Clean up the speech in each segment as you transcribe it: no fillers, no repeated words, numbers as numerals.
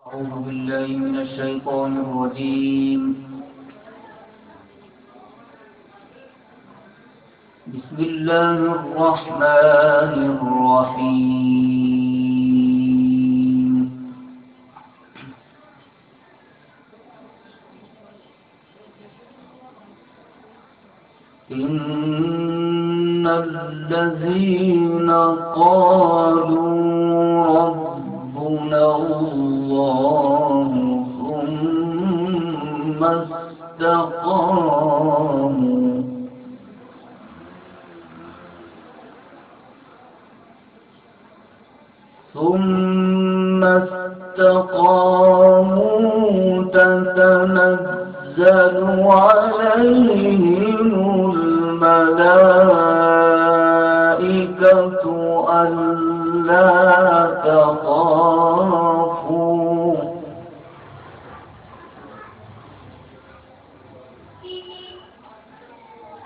أعوذ بالله من الشيطان الرجيم. بسم الله الرحمن الرحيم. إن الذين قالوا ربنا الله ثم استقاموا تتنزل عليهم الملائكة ألا تخافوا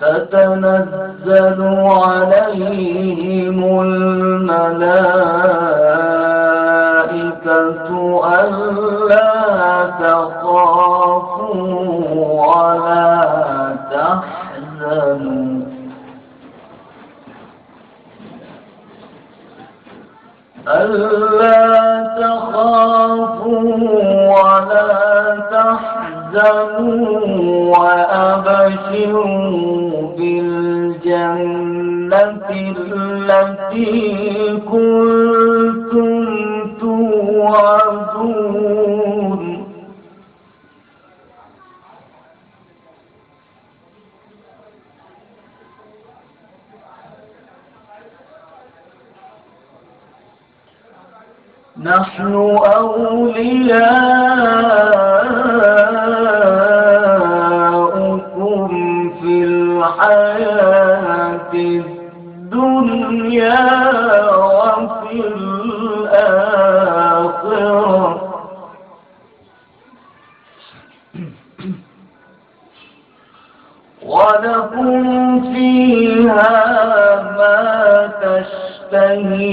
تتنزل عليهم الملائكة ألا تخافوا ولا تحزنوا وأبشروا بالجنة التي كنتم توعدون. نحن أولياؤكم في الحياة الدنيا وفي الآخرة ولكم فيها ما تشتهي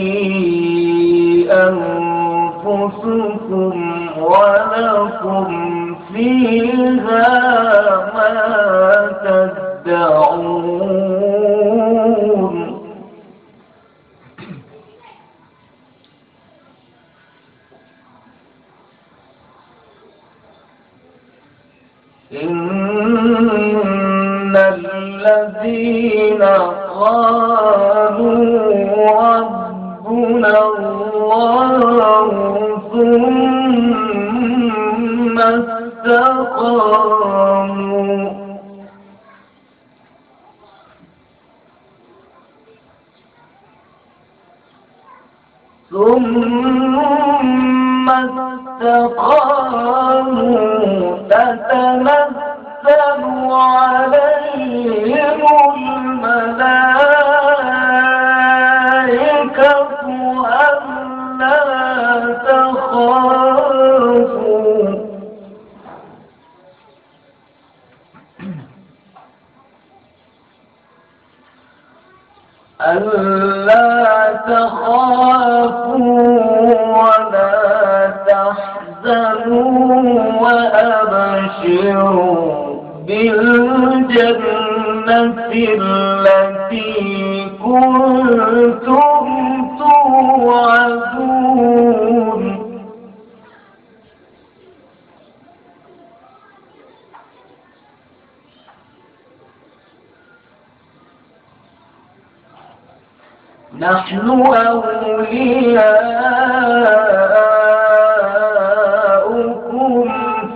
أنفسكم ولكم فيها ما تدعون. إن الذين قالوا ربنا الله ثم استقاموا تتنزل عليهم الملائكة ألا تخافوا ولا تحزنوا وأبشروا بالجنة التي كنتم توعدون. نحن أولياؤكم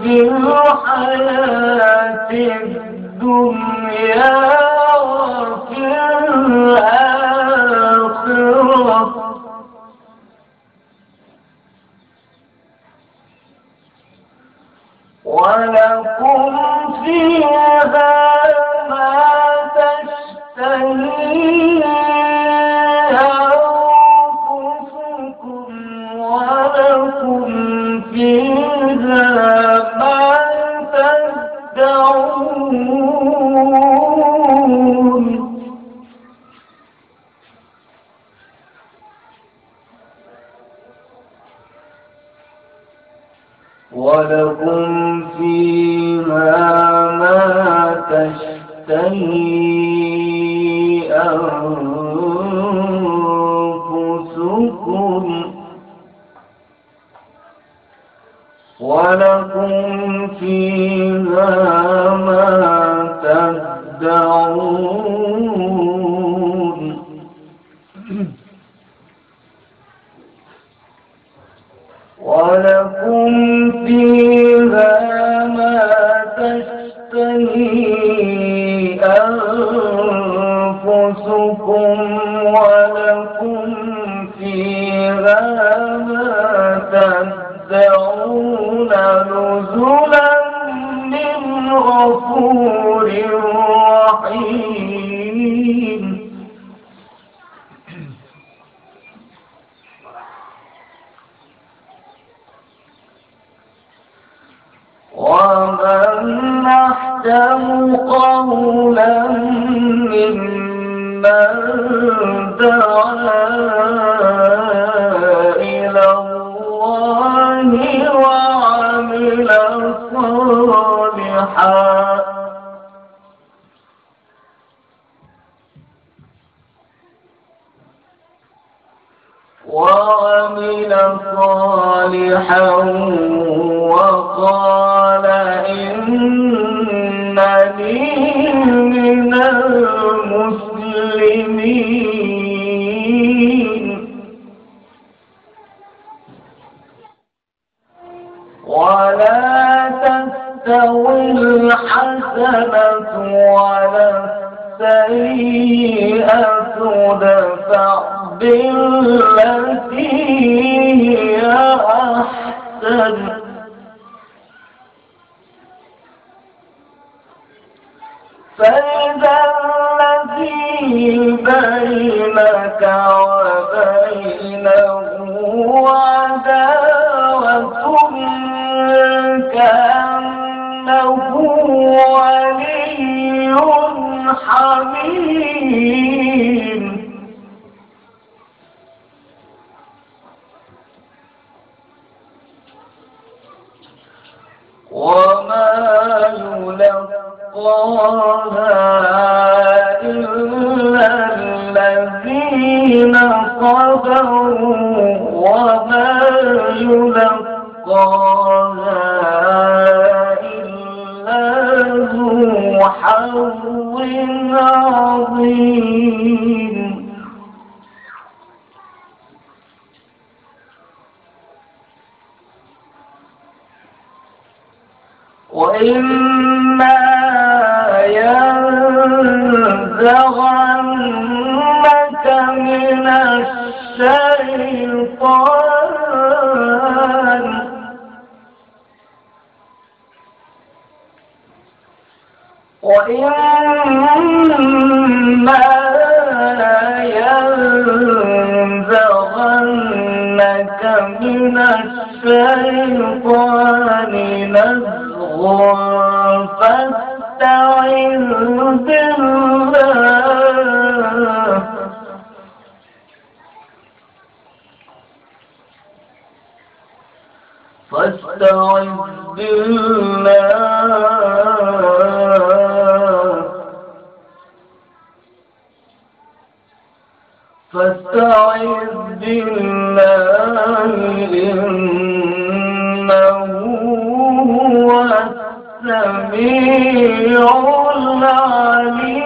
في الحياة الدنيا وفي الآخرة ولكم فيها ما تشتهي أنفسكم ولكم فيها ما تدعون. ولكم فيها ما تشتهي أنفسكم ولكم فيها ما تدعون ولكم فيها ما تشتهي أنفسكم ولكم فيها ما تدعون نزلا من غفور رحيم. ومن أحسن قولا ممن دعا إلى الله وعمل صالحا وقال إنني من المسلمين. ولا تستوي الحسنة ولا السيئة ادفع بالتي هي أحسن فإذا الذي بينك وبينه عداوة كأنه ولي حميم. وما يلقاها إلا الذين صبروا وما يلقاها إلا ذو حظ عظيم. وإما ينزغنك من الشيطان نزغ فاستعذ بالله فاستعذ بالله إنه هو السميع العليم.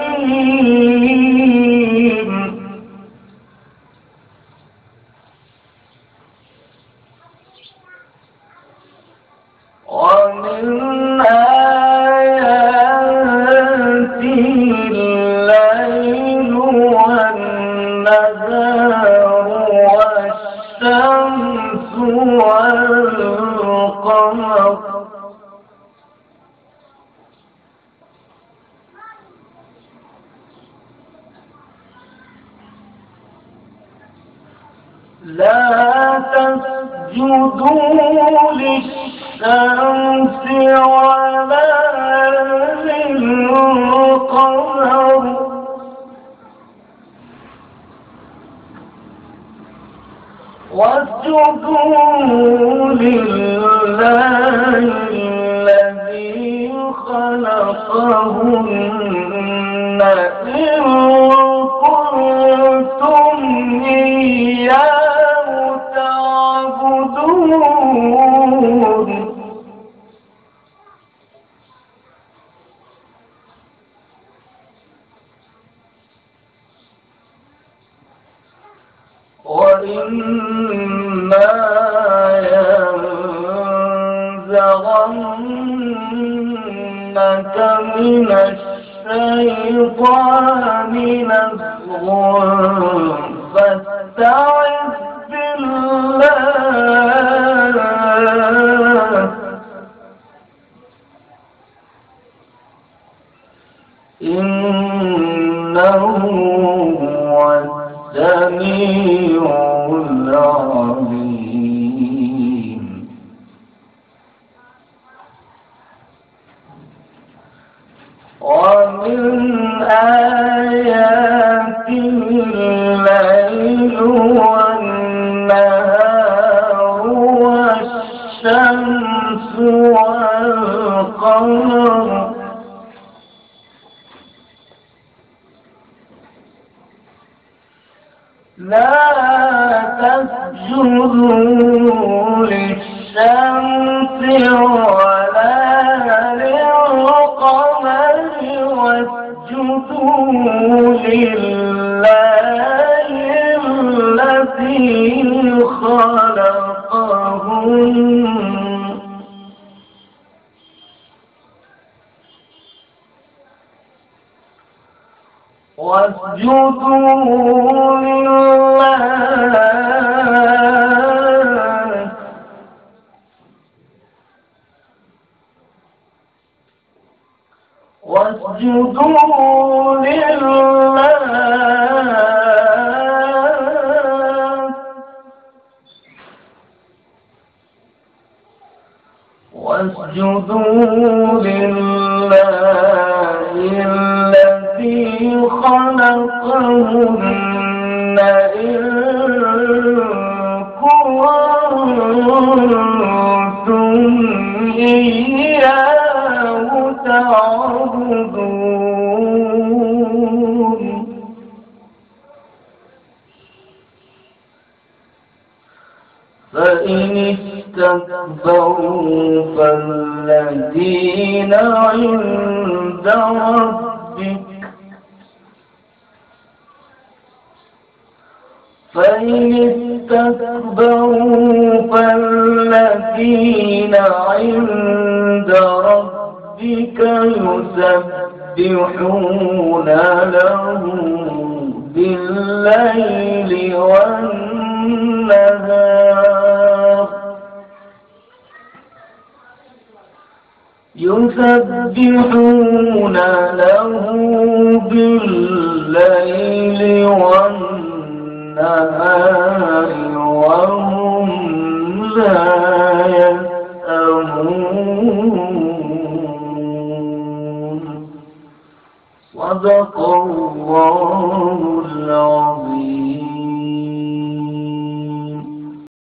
ومن آياته الليل والنهار والشمس والقمر لا تسجدوا للشمس ولا للقمر واسجدوا لله الذي خلقهن إن كنتم إياه تعبدون وإما ينزغنك من الشيطان نزغ فاستعذ بالله إنه هو السميع العليم ومن آياته الليل والنهار والشمس والقمر لا تسجدوا للشمس ولا للقمر واسجدوا لله الذي خلقهن واسجدوا لله واسجدوا لله الذي خلقهن إن كنتم إياه تعبدون فإن استكبروا فالذين عند ربك عند ربك يسبحون له بالليل والنهار يسبحون له بالليل والنهار وهم لا يسأمون صدق الله العظيم.